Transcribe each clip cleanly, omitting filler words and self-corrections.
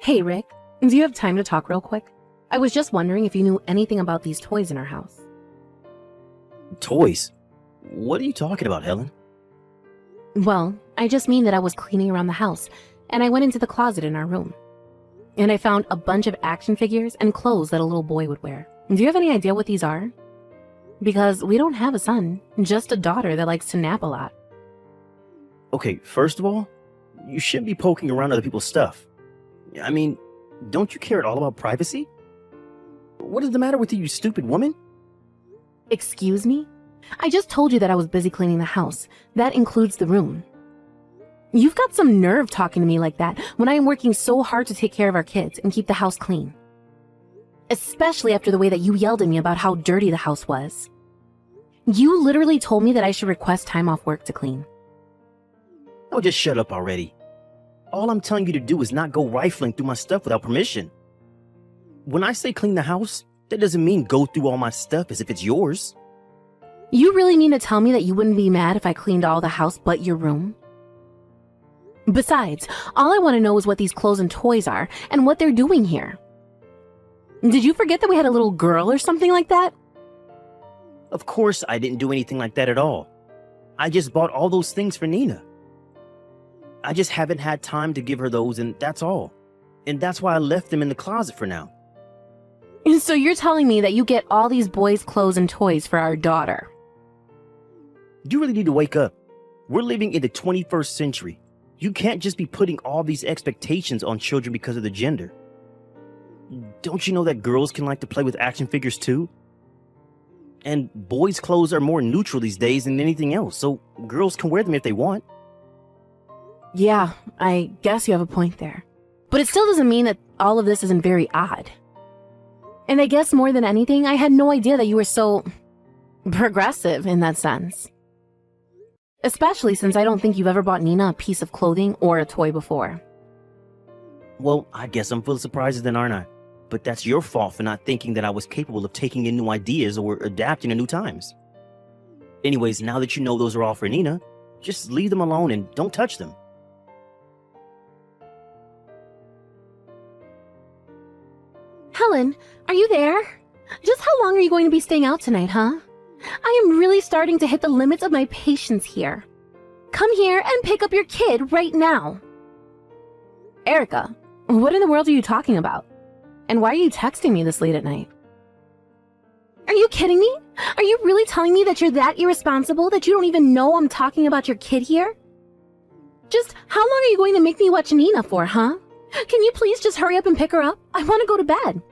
Hey, Rick, do you have time to talk real quick? I was just wondering if you knew anything about these toys in our house. Toys? What are you talking about, Helen? Well, I just mean that I was cleaning around the house, and I went into the closet in our room. And I found a bunch of action figures and clothes that a little boy would wear. Do you have any idea what these are? Because we don't have a son, just a daughter that likes to nap a lot. Okay, first of all, you shouldn't be poking around other people's stuff. I mean, don't you care at all about privacy? What is the matter with you, you stupid woman? Excuse me? I just told you that I was busy cleaning the house. That includes the room. You've got some nerve talking to me like that when I am working so hard to take care of our kids and keep the house clean. Especially after the way that you yelled at me about how dirty the house was. You literally told me that I should request time off work to clean. Oh, just shut up already. All I'm telling you to do is not go rifling through my stuff without permission. When I say clean the house, that doesn't mean go through all my stuff as if it's yours. You really mean to tell me that you wouldn't be mad if I cleaned all the house but your room? Besides, all I want to know is what these clothes and toys are and what they're doing here. Did you forget that we had a little girl or something like that? Of course I didn't do anything like that at all. I just bought all those things for Nina. I just haven't had time to give her those, and that's all. And that's why I left them in the closet for now. So you're telling me that you get all these boys' clothes and toys for our daughter? You really need to wake up. We're living in the 21st century. You can't just be putting all these expectations on children because of the gender. Don't you know that girls can like to play with action figures too? And boys' clothes are more neutral these days than anything else, so girls can wear them if they want. Yeah, I guess you have a point there. But it still doesn't mean that all of this isn't very odd. And I guess more than anything, I had no idea that you were so progressive in that sense. Especially since I don't think you've ever bought Nina a piece of clothing or a toy before. Well, I guess I'm full of surprises then, aren't I? But that's your fault for not thinking that I was capable of taking in new ideas or adapting to new times. Anyways, now that you know those are all for Nina, just leave them alone and don't touch them. Helen, are you there? Just how long are you going to be staying out tonight, huh? I am really starting to hit the limits of my patience here. Come here and pick up your kid right now. Erica, what in the world are you talking about? And why are you texting me this late at night? Are you kidding me? Are you really telling me that you're that irresponsible that you don't even know I'm talking about your kid here? Just how long are you going to make me watch Nina for, huh? Can you please just hurry up and pick her up? I want to go to bed.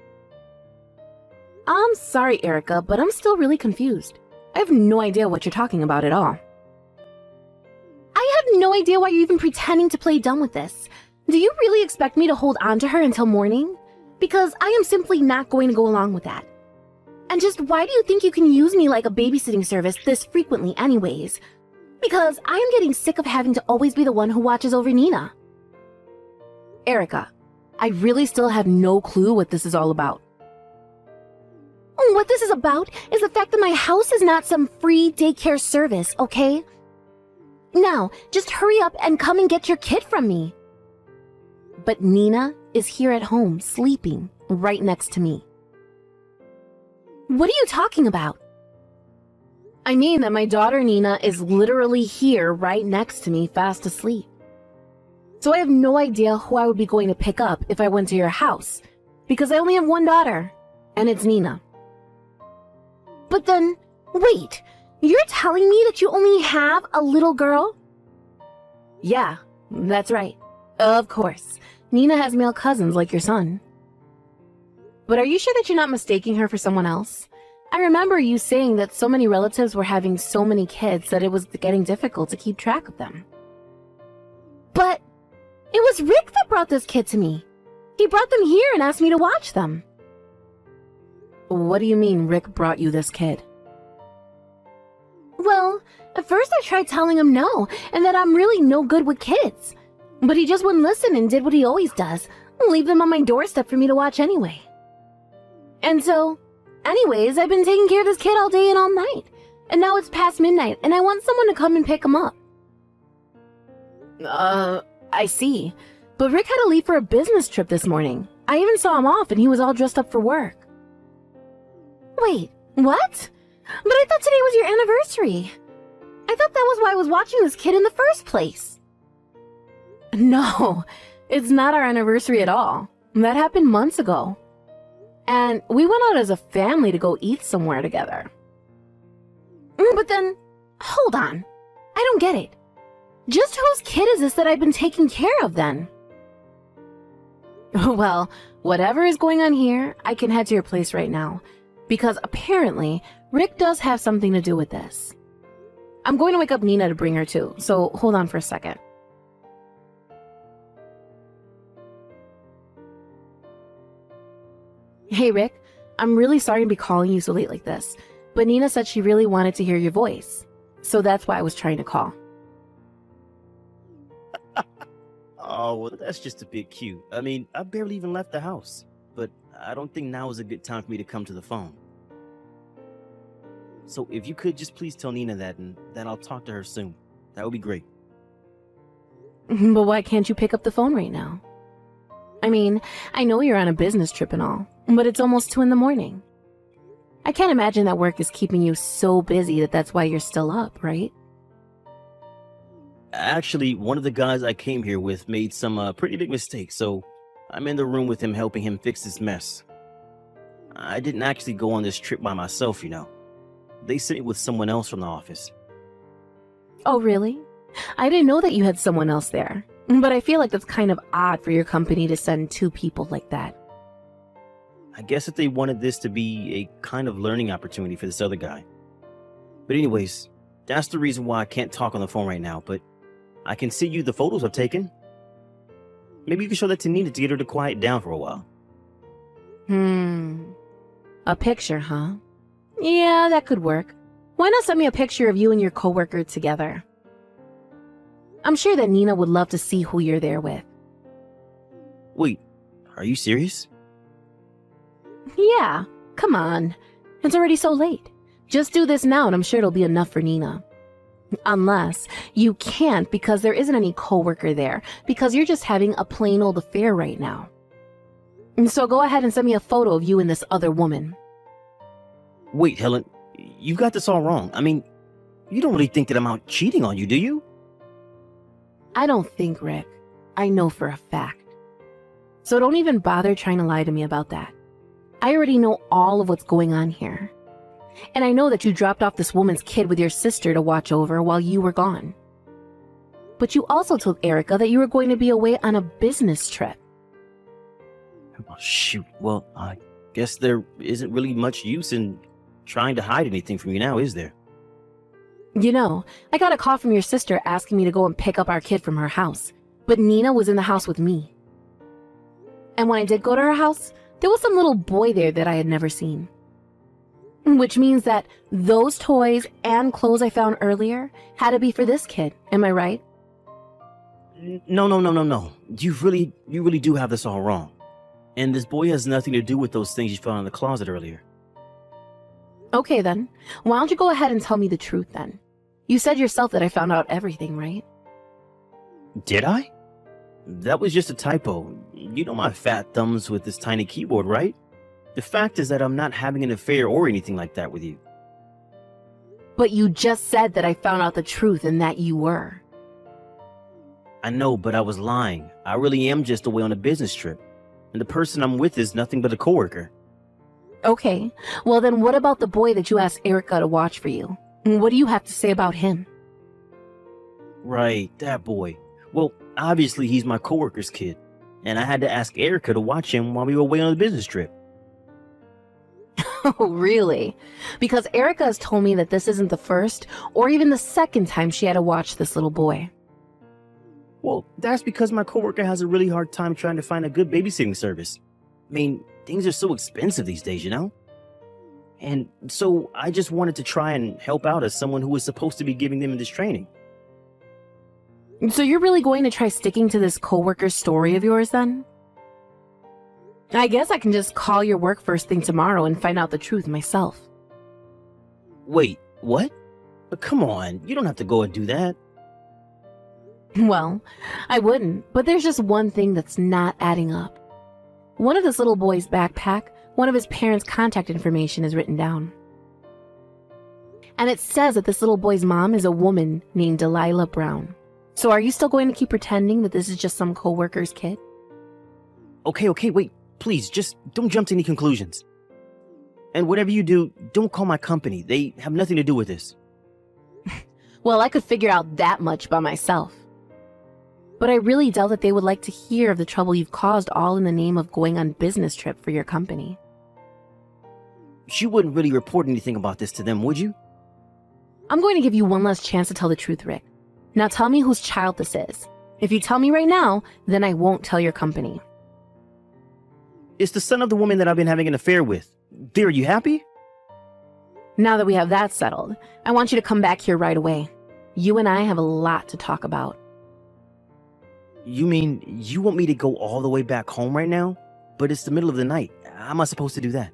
I'm sorry, Erica, but I'm still really confused. I have no idea what you're talking about at all. I have no idea why you're even pretending to play dumb with this. Do you really expect me to hold on to her until morning? Because I am simply not going to go along with that. And just why do you think you can use me like a babysitting service this frequently anyways? Because I am getting sick of having to always be the one who watches over Nina. Erica, I really still have no clue what this is all about. What this is about is the fact that my house is not some free daycare service, okay? Now, just hurry up and come and get your kid from me. But Nina is here at home, sleeping, right next to me. What are you talking about? I mean that my daughter Nina is literally here right next to me, fast asleep. So I have no idea who I would be going to pick up if I went to your house, because I only have one daughter, and it's Nina. But then, wait, you're telling me that you only have a little girl? Yeah, that's right. Of course, Nina has male cousins like your son. But are you sure that you're not mistaking her for someone else? I remember you saying that so many relatives were having so many kids that it was getting difficult to keep track of them. But it was Rick that brought this kid to me. He brought them here and asked me to watch them. What do you mean Rick brought you this kid? Well, at first I tried telling him no, and that I'm really no good with kids. But he just wouldn't listen and did what he always does, leave them on my doorstep for me to watch anyway. And so, anyways, I've been taking care of this kid all day and all night. And now it's past midnight, and I want someone to come and pick him up. I see. But Rick had to leave for a business trip this morning. I even saw him off and he was all dressed up for work. Wait, what? But I thought today was your anniversary. I thought that was why I was watching this kid in the first place. No, it's not our anniversary at all. That happened months ago. And we went out as a family to go eat somewhere together. But then, hold on. I don't get it. Just whose kid is this that I've been taking care of then? Well, whatever is going on here, I can head to your place right now. Because apparently, Rick does have something to do with this. I'm going to wake up Nina to bring her too, so hold on for a second. Hey Rick, I'm really sorry to be calling you so late like this, but Nina said she really wanted to hear your voice. So that's why I was trying to call. Oh, well, that's just a bit cute. I mean, I barely even left the house, but I don't think now is a good time for me to come to the phone. So if you could just please tell Nina that, and that I'll talk to her soon. That would be great. But why can't you pick up the phone right now? I mean, I know you're on a business trip and all, but it's almost 2 a.m. I can't imagine that work is keeping you so busy that that's why you're still up, right? Actually, one of the guys I came here with made some pretty big mistakes, so I'm in the room with him helping him fix this mess. I didn't actually go on this trip by myself, you know. They sent me with someone else from the office. Oh, really? I didn't know that you had someone else there, but I feel like that's kind of odd for your company to send 2 people like that. I guess that they wanted this to be a kind of learning opportunity for this other guy. But anyways, that's the reason why I can't talk on the phone right now, but I can send you the photos I've taken. Maybe you can show that to Nina to get her to quiet down for a while. A picture, huh? Yeah, that could work. Why not send me a picture of you and your coworker together? I'm sure that Nina would love to see who you're there with. Wait, are you serious? Yeah, come on. It's already so late. Just do this now and I'm sure it'll be enough for Nina. Unless you can't because there isn't any coworker there, because you're just having a plain old affair right now. So go ahead and send me a photo of you and this other woman. Wait, Helen, you got this all wrong. I mean, you don't really think that I'm out cheating on you, do you? I don't think, Rick. I know for a fact. So don't even bother trying to lie to me about that. I already know all of what's going on here. And I know that you dropped off this woman's kid with your sister to watch over while you were gone. But you also told Erica that you were going to be away on a business trip. Oh, shoot. Well, I guess there isn't really much use in trying to hide anything from you now, is there? You know, I got a call from your sister asking me to go and pick up our kid from her house. But Nina was in the house with me. And when I did go to her house, there was some little boy there that I had never seen. Which means that those toys and clothes I found earlier had to be for this kid. Am I right? No. You really do have this all wrong. And this boy has nothing to do with those things you found in the closet earlier. Okay then. Why don't you go ahead and tell me the truth then? You said yourself that I found out everything, right? Did I? That was just a typo. You know my fat thumbs with this tiny keyboard, right? The fact is that I'm not having an affair or anything like that with you. But you just said that I found out the truth and that you were. I know, but I was lying. I really am just away on a business trip. And the person I'm with is nothing but a coworker. Okay, well then what about the boy that you asked Erica to watch for you? What do you have to say about him? Right, that boy. Well, obviously he's my coworker's kid. And I had to ask Erica to watch him while we were away on the business trip. Oh, really? Because Erica has told me that this isn't the first or even the second time she had to watch this little boy. Well, that's because my coworker has a really hard time trying to find a good babysitting service. I mean, things are so expensive these days, you know? And so I just wanted to try and help out as someone who was supposed to be giving them this training. So you're really going to try sticking to this coworker story of yours then? I guess I can just call your work first thing tomorrow and find out the truth myself. Wait, what? But come on, you don't have to go and do that. Well, I wouldn't, but there's just one thing that's not adding up. One of this little boy's backpack, one of his parents' contact information is written down. And it says that this little boy's mom is a woman named Delilah Brown. So are you still going to keep pretending that this is just some coworker's kid? Okay, wait. Please, just don't jump to any conclusions. And whatever you do, don't call my company. They have nothing to do with this. Well, I could figure out that much by myself. But I really doubt that they would like to hear of the trouble you've caused all in the name of going on business trip for your company. You wouldn't really report anything about this to them, would you? I'm going to give you one last chance to tell the truth, Rick. Now tell me whose child this is. If you tell me right now, then I won't tell your company. It's the son of the woman that I've been having an affair with. Dear, are you happy? Now that we have that settled, I want you to come back here right away. You and I have a lot to talk about. You mean you want me to go all the way back home right now? But it's the middle of the night. How am I supposed to do that?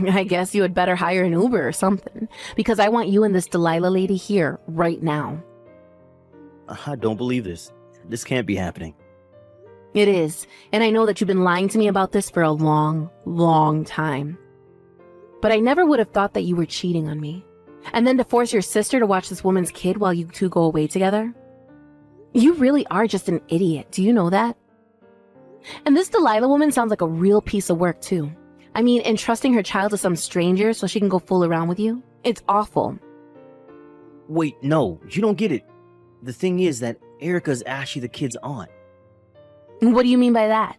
I guess you had better hire an Uber or something, because I want you and this Delilah lady here right now. I don't believe this. This can't be happening. It is, and I know that you've been lying to me about this for a long, long time. But I never would have thought that you were cheating on me. And then to force your sister to watch this woman's kid while you two go away together? You really are just an idiot, do you know that? And this Delilah woman sounds like a real piece of work too. I mean, entrusting her child to some stranger so she can go fool around with you? It's awful. Wait, no, you don't get it. The thing is that Erica's actually the kid's aunt. What do you mean by that?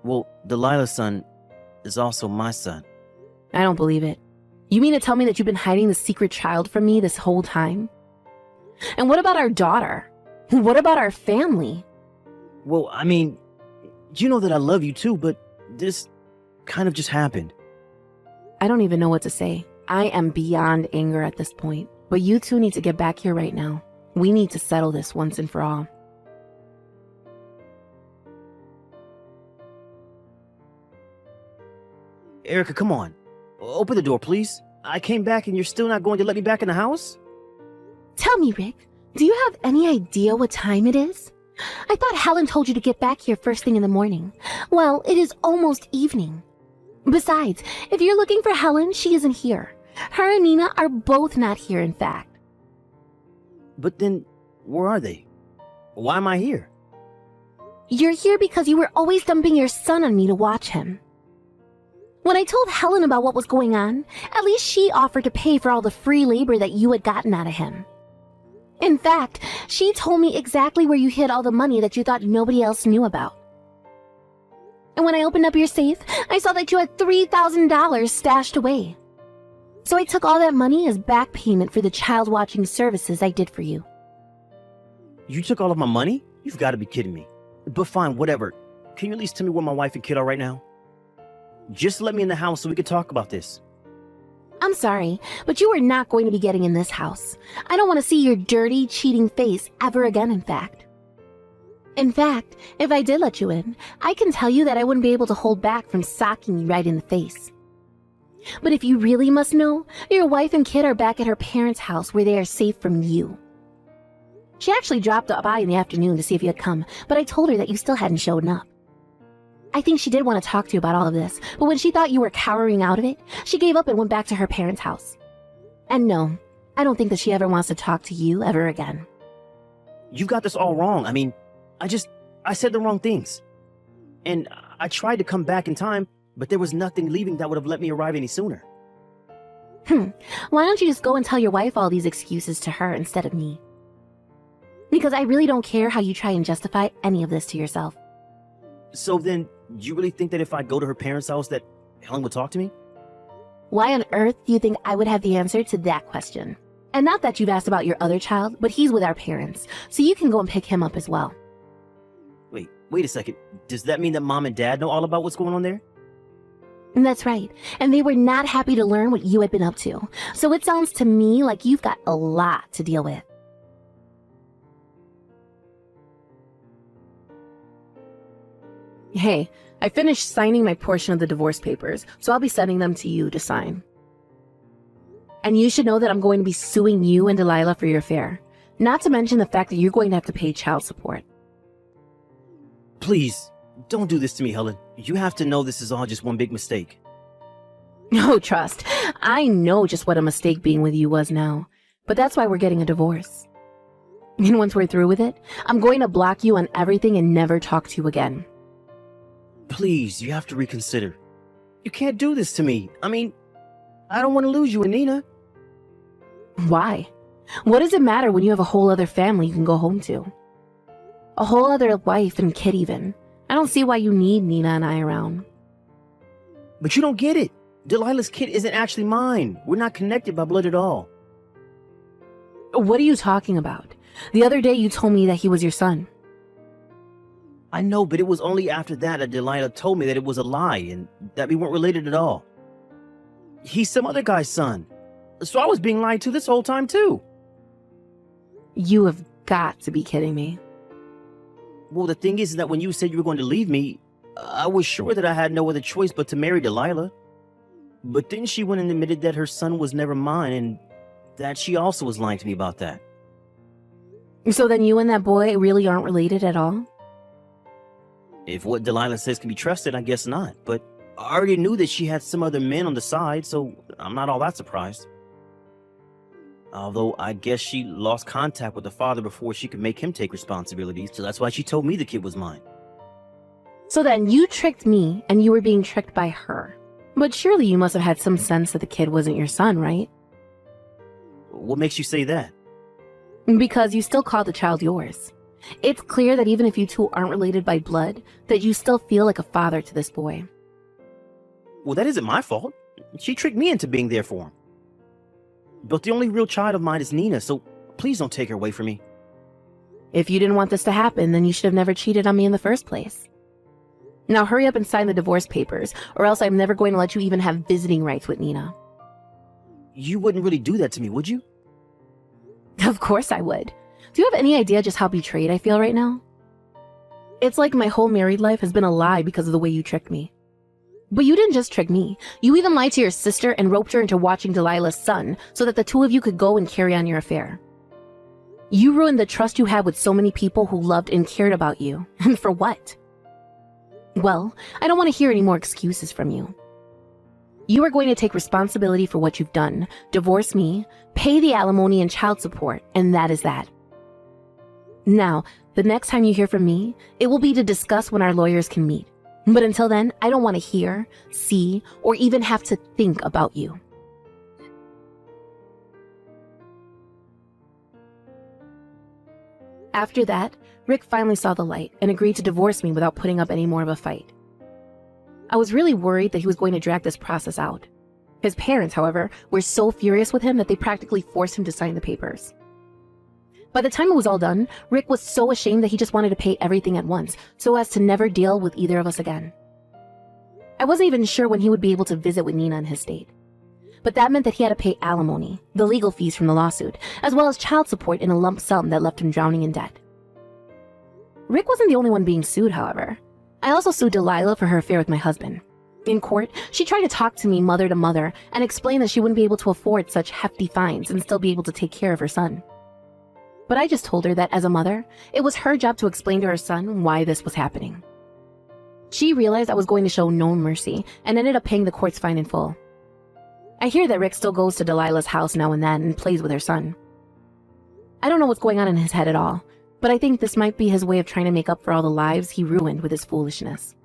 Well, Delilah's son is also my son. I don't believe it. You mean to tell me that you've been hiding the secret child from me this whole time? And what about our daughter? What about our family? Well, I mean, you know that I love you too, but this kind of just happened. I don't even know what to say. I am beyond anger at this point. But you two need to get back here right now. We need to settle this once and for all. Erica, come on. Open the door, please. I came back and you're still not going to let me back in the house? Tell me, Rick, do you have any idea what time it is? I thought Helen told you to get back here first thing in the morning. Well, it is almost evening. Besides, if you're looking for Helen, she isn't here. Her and Nina are both not here, in fact. But then, where are they? Why am I here? You're here because you were always dumping your son on me to watch him. When I told Helen about what was going on, at least she offered to pay for all the free labor that you had gotten out of him. In fact, she told me exactly where you hid all the money that you thought nobody else knew about. And when I opened up your safe, I saw that you had $3,000 stashed away. So I took all that money as back payment for the child watching services I did for you. You took all of my money? You've got to be kidding me. But fine, whatever. Can you at least tell me where my wife and kid are right now? Just let me in the house so we can talk about this. I'm sorry, but you are not going to be getting in this house. I don't want to see your dirty, cheating face ever again, in fact. In fact, if I did let you in, I can tell you that I wouldn't be able to hold back from socking you right in the face. But if you really must know, your wife and kid are back at her parents' house where they are safe from you. She actually dropped by in the afternoon to see if you had come, but I told her that you still hadn't shown up. I think she did want to talk to you about all of this, but when she thought you were cowering out of it, she gave up and went back to her parents' house. And no, I don't think that she ever wants to talk to you ever again. You've got this all wrong. I mean, I said the wrong things. And I tried to come back in time, but there was nothing leaving that would have let me arrive any sooner. Why don't you just go and tell your wife all these excuses to her instead of me? Because I really don't care how you try and justify any of this to yourself. So then, you really think that if I go to her parents' house that Helen would talk to me? Why on earth do you think I would have the answer to that question? And not that you've asked about your other child, but he's with our parents, so you can go and pick him up as well. Wait a second. Does that mean that mom and dad know all about what's going on there? And that's right, and they were not happy to learn what you had been up to, so it sounds to me like you've got a lot to deal with. Hey, I finished signing my portion of the divorce papers, so I'll be sending them to you to sign. And you should know that I'm going to be suing you and Delilah for your affair. Not to mention the fact that you're going to have to pay child support. Please, don't do this to me, Helen. You have to know this is all just one big mistake. Oh, trust. I know just what a mistake being with you was now. But that's why we're getting a divorce. And once we're through with it, I'm going to block you on everything and never talk to you again. Please, you have to reconsider. You can't do this to me. I mean, I don't want to lose you and Nina. Why? What does it matter when you have a whole other family you can go home to? A whole other wife and kid even. I don't see why you need Nina and I around. But you don't get it. Delilah's kid isn't actually mine. We're not connected by blood at all. What are you talking about? The other day you told me that he was your son. I know, but it was only after that Delilah told me that it was a lie and that we weren't related at all. He's some other guy's son. So I was being lied to this whole time too. You have got to be kidding me. Well, the thing is that when you said you were going to leave me, I was sure that I had no other choice but to marry Delilah. But then she went and admitted that her son was never mine and that she also was lying to me about that. So then you and that boy really aren't related at all? If what Delilah says can be trusted, I guess not. But I already knew that she had some other men on the side, so I'm not all that surprised. Although I guess she lost contact with the father before she could make him take responsibility, so that's why she told me the kid was mine. So then you tricked me and you were being tricked by her. But surely you must have had some sense that the kid wasn't your son, right? What makes you say that? Because you still call the child yours. It's clear that even if you two aren't related by blood, that you still feel like a father to this boy. Well, that isn't my fault. She tricked me into being there for him. But the only real child of mine is Nina, so please don't take her away from me. If you didn't want this to happen, then you should have never cheated on me in the first place. Now hurry up and sign the divorce papers, or else I'm never going to let you even have visiting rights with Nina. You wouldn't really do that to me, would you? Of course I would. Do you have any idea just how betrayed I feel right now? It's like my whole married life has been a lie because of the way you tricked me. But you didn't just trick me. You even lied to your sister and roped her into watching Delilah's son so that the two of you could go and carry on your affair. You ruined the trust you had with so many people who loved and cared about you. And for what? Well, I don't want to hear any more excuses from you. You are going to take responsibility for what you've done, divorce me, pay the alimony and child support, and that is that. Now, the next time you hear from me, it will be to discuss when our lawyers can meet. But until then, I don't want to hear, see, or even have to think about you. After that, Rick finally saw the light and agreed to divorce me without putting up any more of a fight. I was really worried that he was going to drag this process out. His parents, however, were so furious with him that they practically forced him to sign the papers. By the time it was all done, Rick was so ashamed that he just wanted to pay everything at once, so as to never deal with either of us again. I wasn't even sure when he would be able to visit with Nina in his state. But that meant that he had to pay alimony, the legal fees from the lawsuit, as well as child support in a lump sum that left him drowning in debt. Rick wasn't the only one being sued, however. I also sued Delilah for her affair with my husband. In court, she tried to talk to me mother to mother and explain that she wouldn't be able to afford such hefty fines and still be able to take care of her son. But I just told her that as a mother, it was her job to explain to her son why this was happening. She realized I was going to show no mercy and ended up paying the court's fine in full. I hear that Rick still goes to Delilah's house now and then and plays with her son. I don't know what's going on in his head at all, but I think this might be his way of trying to make up for all the lives he ruined with his foolishness.